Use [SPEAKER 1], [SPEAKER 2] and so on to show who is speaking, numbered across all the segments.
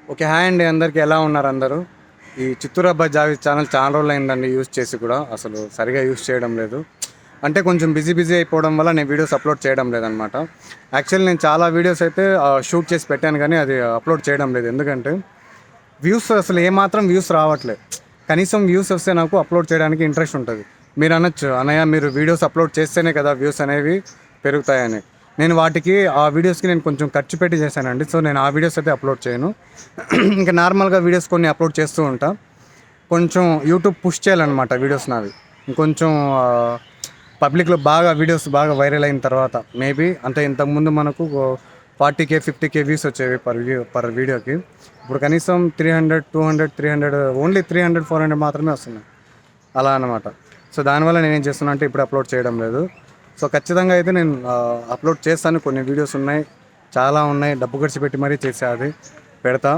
[SPEAKER 1] Okay. Hi అండి అందరికీ. ఎలా ఉన్నారు అందరూ? ఈ చిత్తూరు అబ్బాయి జావేద్ ఛానల్ చాలా రోజులయిందండి యూజ్ చేసి కూడా. అసలు సరిగ్గా యూజ్ చేయడం లేదు. అంటే కొంచెం బిజీ అయిపోవడం వల్ల నేను వీడియోస్ అప్లోడ్ చేయడం లేదనమాట. యాక్చువల్లీ నేను చాలా వీడియోస్ అయితే షూట్ చేసి పెట్టాను కానీ అది అప్లోడ్ చేయడం లేదు. ఎందుకంటే వ్యూస్ అసలు ఏమాత్రం వ్యూస్ రావట్లేదు. కనీసం వ్యూస్ వస్తే నాకు అప్లోడ్ చేయడానికి ఇంట్రెస్ట్ ఉంటుంది. మీరు అనొచ్చు, అన్నయ్య మీరు వీడియోస్ అప్లోడ్ చేస్తేనే కదా వ్యూస్ అనేవి పెరుగుతాయని. నేను వాటికి ఆ వీడియోస్కి నేను కొంచెం ఖర్చు పెట్టి చేశానండి. సో నేను ఆ వీడియోస్ అయితే అప్లోడ్ చేయను. ఇంకా నార్మల్గా వీడియోస్ కొన్ని అప్లోడ్ చేస్తూ ఉంటా. కొంచెం యూట్యూబ్ పుష్ చేయాలన్నమాట వీడియోస్ నావి. ఇంకొంచెం పబ్లిక్లో బాగా వీడియోస్ బాగా వైరల్ అయిన తర్వాత మేబీ అంటే ఇంతకుముందు మనకు 40K 50K వ్యూస్ వచ్చేవి పర్ వీడియోకి. ఇప్పుడు కనీసం 300 200 300 ఓన్లీ 300 400 మాత్రమే వస్తున్నాయి అలా అనమాట. సో దానివల్ల నేనేం చేస్తున్నా అంటే ఇప్పుడు అప్లోడ్ చేయడం లేదు. సో ఖచ్చితంగా అయితే నేను అప్లోడ్ చేస్తాను. కొన్ని వీడియోస్ ఉన్నాయి, చాలా ఉన్నాయి, డబ్బు ఖర్చు పెట్టి మరీ చేసే అది పెడతా.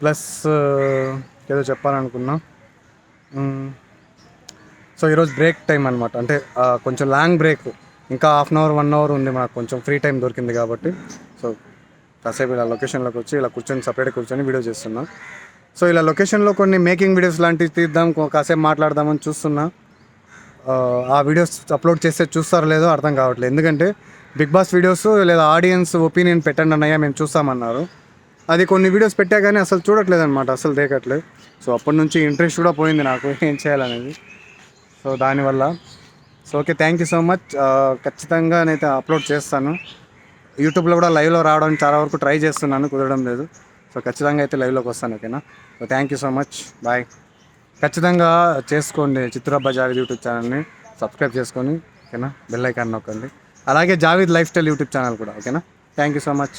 [SPEAKER 1] ప్లస్ ఏదో చెప్పాలనుకున్నా. సో ఈరోజు బ్రేక్ టైం అనమాట. అంటే కొంచెం లాంగ్ బ్రేక్, ఇంకా హాఫ్ అన్ అవర్ 1 అవర్ ఉంది మనకు, కొంచెం ఫ్రీ టైం దొరికింది కాబట్టి. సో కాసేపు ఇలా లొకేషన్లోకి వచ్చి ఇలా కూర్చొని సపరేట్గా కూర్చొని వీడియో చేస్తున్నా. సో ఇలా లొకేషన్లో కొన్ని మేకింగ్ వీడియోస్ లాంటివి తీద్దాం, కాసేపు మాట్లాడదామని చూస్తున్నా. ఆ వీడియోస్ అప్లోడ్ చేస్తే చూస్తారో లేదో అర్థం కావట్లేదు. ఎందుకంటే బిగ్ బాస్ వీడియోస్ లేదా ఆడియన్స్ ఒపీనియన్ పెట్టండి అన్నయ్య మేము చూస్తామన్నారు. అది కొన్ని వీడియోస్ పెట్టా కానీ అసలు చూడట్లేదు అనమాట, అసలు దేకట్లేదు. సో అప్పటి నుంచి ఇంట్రెస్ట్ కూడా పోయింది నాకు ఏం చేయాలనేది. సో దానివల్ల so okay, thank you so much. ఖచ్చితంగా నేనైతే అప్లోడ్ చేస్తాను. యూట్యూబ్లో కూడా లైవ్లో రావడానికి చాలా వరకు ట్రై చేస్తున్నాను, కుదరడం లేదు. సో ఖచ్చితంగా అయితే లైవ్లోకి వస్తాను. ఓకేనా? So thank you so much, bye. ఖచ్చితంగా చేసుకోండి చిత్తూరు అబ్బాయి జావేద్ యూట్యూబ్ ఛానల్ని సబ్స్క్రైబ్ చేసుకొని, ఓకేనా? బెల్ ఐకాన్ నొక్కండి. అలాగే Javed life style YouTube channel కూడా. ఓకేనా? Thank you so much.